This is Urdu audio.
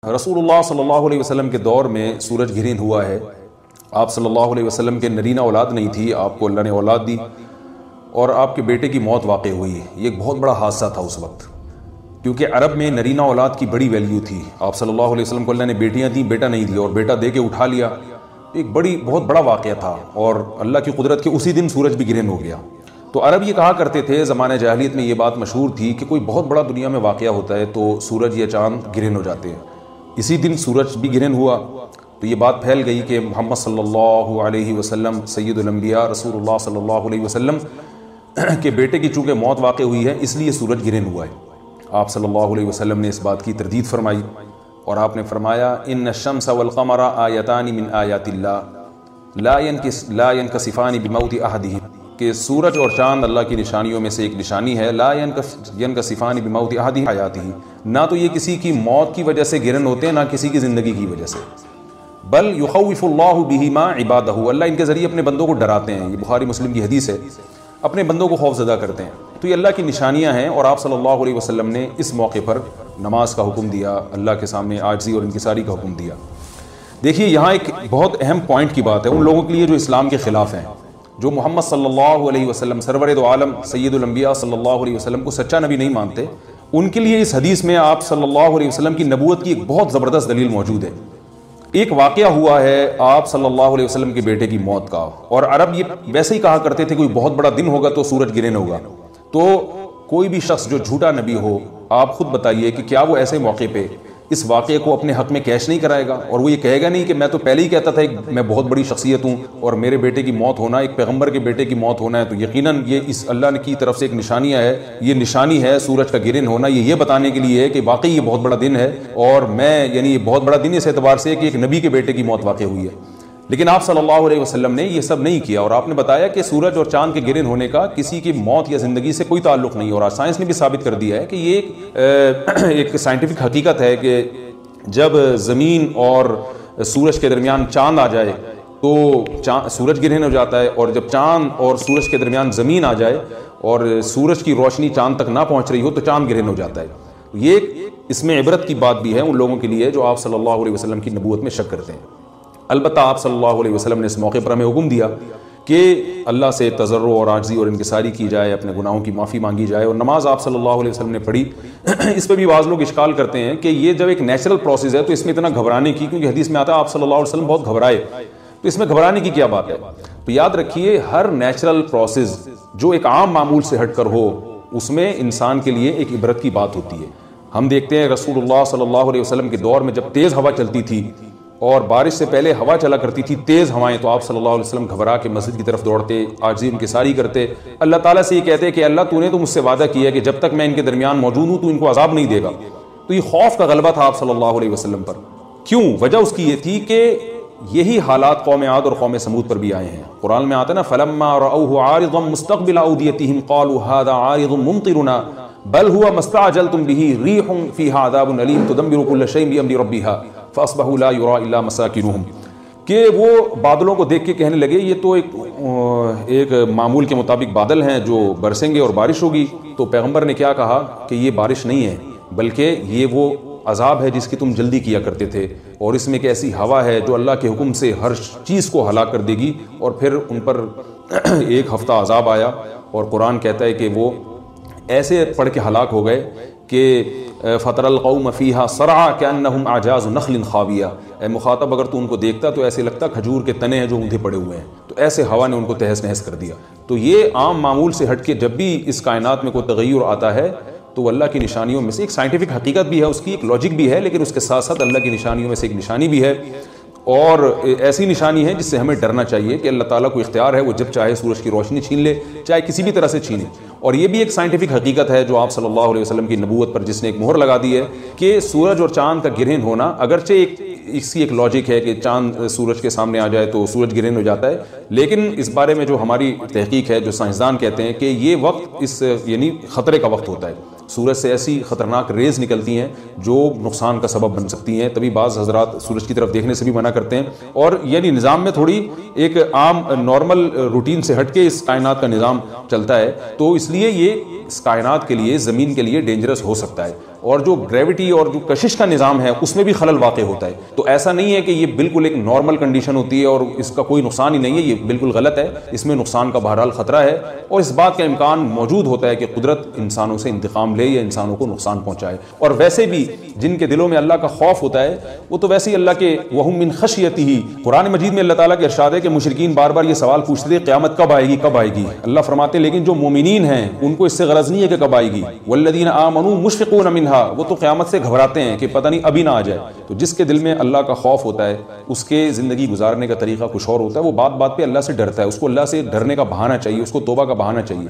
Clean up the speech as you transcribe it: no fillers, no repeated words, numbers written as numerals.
رسول اللہ صلی اللہ علیہ وسلم کے دور میں سورج گرہن ہوا ہے۔ آپ صلی اللہ علیہ وسلم کے نرینہ اولاد نہیں تھی، آپ کو اللہ نے اولاد دی اور آپ کے بیٹے کی موت واقع ہوئی۔ یہ ایک بہت بڑا حادثہ تھا اس وقت، کیونکہ عرب میں نرینہ اولاد کی بڑی ویلیو تھی۔ آپ صلی اللہ علیہ وسلم کو اللہ نے بیٹیاں دیں، بیٹا نہیں دیا، اور بیٹا دے کے اٹھا لیا۔ ایک بہت بڑا واقعہ تھا، اور اللہ کی قدرت کے اسی دن سورج بھی گرہن ہو گیا۔ تو عرب یہ کہا کرتے تھے، زمانہ جاہلیت میں یہ بات مشہور تھی کہ کوئی بہت بڑا دنیا میں واقعہ ہوتا ہے تو سورج یا چاند گرہن ہو جاتے ہیں۔ اسی دن سورج بھی گرہن ہوا تو یہ بات پھیل گئی کہ محمد صلی اللہ علیہ وسلم سید الانبیاء رسول اللہ صلی اللہ علیہ وسلم کے بیٹے کی چونکہ موت واقع ہوئی ہے، اس لیے سورج گرہن ہوا ہے۔ آپ صلی اللہ علیہ وسلم نے اس بات کی تردید فرمائی، اور آپ نے فرمایا ان الشمس والقمر آیتان من آیات اللہ لا ينکسفان بموت احدہم، کہ سورج اور چاند اللہ کی نشانیوں میں سے ایک نشانی ہے۔ لا ينکسفان بموت احدہم حیاتہ، نہ تو یہ کسی کی موت کی وجہ سے گرہن ہوتے ہیں، نہ کسی کی زندگی کی وجہ سے، بل یخوف اللہ بہما عبادہ، اللہ ان کے ذریعے اپنے بندوں کو ڈراتے ہیں۔ یہ بخاری مسلم کی حدیث ہے، اپنے بندوں کو خوف زدہ کرتے ہیں۔ تو یہ اللہ کی نشانیاں ہیں، اور آپ صلی اللہ علیہ وسلم نے اس موقع پر نماز کا حکم دیا، اللہ کے سامنے عاجزی اور انکساری کا حکم دیا۔ دیکھیے یہاں ایک بہت اہم پوائنٹ کی بات ہے ان لوگوں کے لیے جو اسلام کے خلاف ہیں، جو محمد صلی اللہ علیہ وسلم سرور دو عالم سید الانبیاء صلی اللہ علیہ وسلم کو سچا نبی نہیں مانتے۔ ان کے لیے اس حدیث میں آپ صلی اللہ علیہ وسلم کی نبوت کی ایک بہت زبردست دلیل موجود ہے۔ ایک واقعہ ہوا ہے آپ صلی اللہ علیہ وسلم کے بیٹے کی موت کا، اور عرب یہ ویسے ہی کہا کرتے تھے کوئی بہت بڑا دن ہوگا تو سورج گرہن ہوگا۔ تو کوئی بھی شخص جو جھوٹا نبی ہو، آپ خود بتائیے کہ کیا وہ ایسے موقع پہ اس واقعے کو اپنے حق میں کیش نہیں کرائے گا، اور وہ یہ کہے گا نہیں کہ میں تو پہلے ہی کہتا تھا میں بہت بڑی شخصیت ہوں، اور میرے بیٹے کی موت ہونا، ایک پیغمبر کے بیٹے کی موت ہونا ہے تو یقیناً یہ اس اللہ کی طرف سے ایک نشانیاں ہے، یہ نشانی ہے سورج کا گرہن ہونا، یہ بتانے کے لیے ہے کہ واقعی یہ بہت بڑا دن ہے، اور یہ بہت بڑا دن اس اعتبار سے کہ ایک نبی کے بیٹے کی موت واقع ہوئی ہے۔ لیکن آپ صلی اللہ علیہ وسلم نے یہ سب نہیں کیا، اور آپ نے بتایا کہ سورج اور چاند کے گرہن ہونے کا کسی کی موت یا زندگی سے کوئی تعلق نہیں، اور سائنس نے بھی ثابت کر دیا ہے کہ یہ ایک سائنٹیفک حقیقت ہے کہ جب زمین اور سورج کے درمیان چاند آ جائے تو سورج گرہن ہو جاتا ہے، اور جب چاند اور سورج کے درمیان زمین آ جائے اور سورج کی روشنی چاند تک نہ پہنچ رہی ہو تو چاند گرہن ہو جاتا ہے۔ یہ اس میں عبرت کی بات بھی ہے ان لوگوں کے لیے جو آپ صلی اللہ علیہ وسلم کی نبوت میں شک کرتے ہیں۔ البتہ آپ صلی اللہ علیہ وسلم نے اس موقع پر ہمیں حکم دیا کہ اللہ سے تضرع اور عاجزی اور انکساری کی جائے، اپنے گناہوں کی معافی مانگی جائے، اور نماز آپ صلی اللہ علیہ وسلم نے پڑھی۔ اس پہ بھی بعض لوگ اشکال کرتے ہیں کہ یہ جب ایک نیچرل پروسیس ہے تو اس میں اتنا گھبرانے کی، کیونکہ حدیث میں آتا ہے آپ صلی اللہ علیہ وسلم بہت گھبرائے، تو اس میں گھبرانے کی کیا بات ہے؟ تو یاد رکھیے ہر نیچرل پروسیس جو ایک عام معمول سے ہٹ کر ہو، اس میں انسان کے لیے ایک عبرت کی بات ہوتی ہے۔ ہم دیکھتے ہیں رسول اللہ صلی اللہ علیہ وسلم کے دور میں جب تیز ہوا چلتی تھی اور بارش سے پہلے ہوا چلا کرتی تھی تیز ہوائیں، تو آپ صلی اللہ علیہ وسلم گھبرا کے مسجد کی طرف دوڑتے، عاجزی انکساری کرتے، اللہ تعالیٰ سے یہ کہتے کہ اللہ تو نے تو مجھ سے وعدہ کیا ہے کہ جب تک میں ان کے درمیان موجود ہوں تو ان کو عذاب نہیں دے گا۔ تو یہ خوف کا غلبہ تھا آپ صلی اللہ علیہ وسلم پر۔ کیوں؟ وجہ اس کی یہ تھی کہ یہی حالات قوم عاد اور قوم سمود پر بھی آئے ہیں۔ قرآن میں آتا ہے نا فَلَمَّا رَأَوْهُ عَارِضًا مُسْتَقْبِلَ أَوْدِيَتِهِمْ قَالُوا هَذَا عَارِضٌ مُمْطِرُنَا بل هو ما استعجلتم به ريح فيها عذاب أليم تدمر كل شيء بأمر ربها فأصبحوا لا يرى إلا مساكنهم، کہ وہ بادلوں کو دیکھ کے کہنے لگے یہ تو ایک معمول کے مطابق بادل ہیں جو برسیں گے اور بارش ہوگی۔ تو پیغمبر نے کیا کہا کہ یہ بارش نہیں ہے بلکہ یہ وہ عذاب ہے جس کی تم جلدی کیا کرتے تھے، اور اس میں ایک ایسی ہوا ہے جو اللہ کے حکم سے ہر چیز کو ہلاک کر دے گی۔ اور پھر ان پر ایک ہفتہ عذاب آیا، اور قرآن کہتا ہے کہ وہ ایسے پڑھ کے ہلاک ہو گئے کہ فَتَرَ الْقَوْمَ فِيهَا صَرْعَىٰ كَأَنَّهُمْ أَعْجَازُ نَخْلٍ خَاوِيَةٍ، اے مخاطب اگر تو ان کو دیکھتا تو ایسے لگتا کھجور کے تنے ہیں جو اندھے پڑے ہوئے ہیں۔ تو ایسے ہوا نے ان کو تہس نہس کر دیا۔ تو یہ عام معمول سے ہٹ کے جب بھی اس کائنات میں کوئی تغیر آتا ہے تو اللہ کی نشانیوں میں سے ایک سائنٹیفک حقیقت بھی ہے، اس کی ایک لاجک بھی ہے، لیکن اس کے ساتھ ساتھ اللہ کی نشانیوں میں سے ایک نشانی بھی ہے، اور ایسی نشانی ہے جس سے ہمیں ڈرنا چاہیے کہ اللہ تعالیٰ کو اختیار ہے وہ جب چاہے سورج کی روشنی چھین لے، چاہے کسی بھی طرح سے چھینے۔ اور یہ بھی ایک سائنٹیفک حقیقت ہے جو آپ صلی اللہ علیہ وسلم کی نبوت پر جس نے ایک مہر لگا دی ہے کہ سورج اور چاند کا گرہن ہونا، اگرچہ اس کی ایک لاجک ہے کہ چاند سورج کے سامنے آ جائے تو سورج گرہن ہو جاتا ہے، لیکن اس بارے میں جو ہماری تحقیق ہے، جو سائنسدان کہتے ہیں کہ یہ وقت یعنی خطرے کا وقت ہوتا ہے، سورج سے ایسی خطرناک ریز نکلتی ہیں جو نقصان کا سبب بن سکتی ہیں، تبھی بعض حضرات سورج کی طرف دیکھنے سے بھی منع کرتے ہیں، اور یعنی نظام میں تھوڑی ایک عام نارمل روٹین سے ہٹ کے اس کائنات کا نظام چلتا ہے، تو اس لیے یہ اس کائنات کے لیے، زمین کے لیے ڈینجرس ہو سکتا ہے۔ اور جو گریوٹی اور جو کشش کا نظام ہے اس میں بھی خلل واقع ہوتا ہے. تو ایسا نہیں ہے کہ یہ بالکل ایک نارمل کنڈیشن ہوتی ہے اور اس کا کوئی نقصان ہی نہیں ہے, یہ بالکل غلط ہے. اس میں نقصان کا بہرحال خطرہ ہے اور اس بات کا امکان موجود ہوتا ہے کہ قدرت انسانوں سے انتقام لے یا انسانوں کو نقصان پہنچائے. اور ویسے بھی جن کے دلوں میں اللہ کا خوف ہوتا ہے وہ تو ویسے ہی اللہ کے وہم من خشیتہ, قرآن مجید میں اللہ تعالیٰ کے ارشاد ہے کہ مشرکین بار بار یہ سوال پوچھتے تھے قیامت کب آئے گی کب آئے گی. اللہ فرماتے ہیں لیکن جو مومنین ہیں ان کو اس سے غرض نہیں ہے کہ کب آئے گی. والذین آمنوا مشفقون منہا, وہ تو قیامت سے گھبراتے ہیں کہ پتہ نہیں ابھی نہ آ جائے. تو جس کے دل میں اللہ کا خوف ہوتا ہے اس کے زندگی گزارنے کا طریقہ کچھ اور ہوتا ہے, وہ بات بات پہ اللہ سے ڈرتا ہے, اس کو اللہ سے ڈرنے کا بہانہ چاہیے, اس کو توبہ کا بہانہ چاہیے.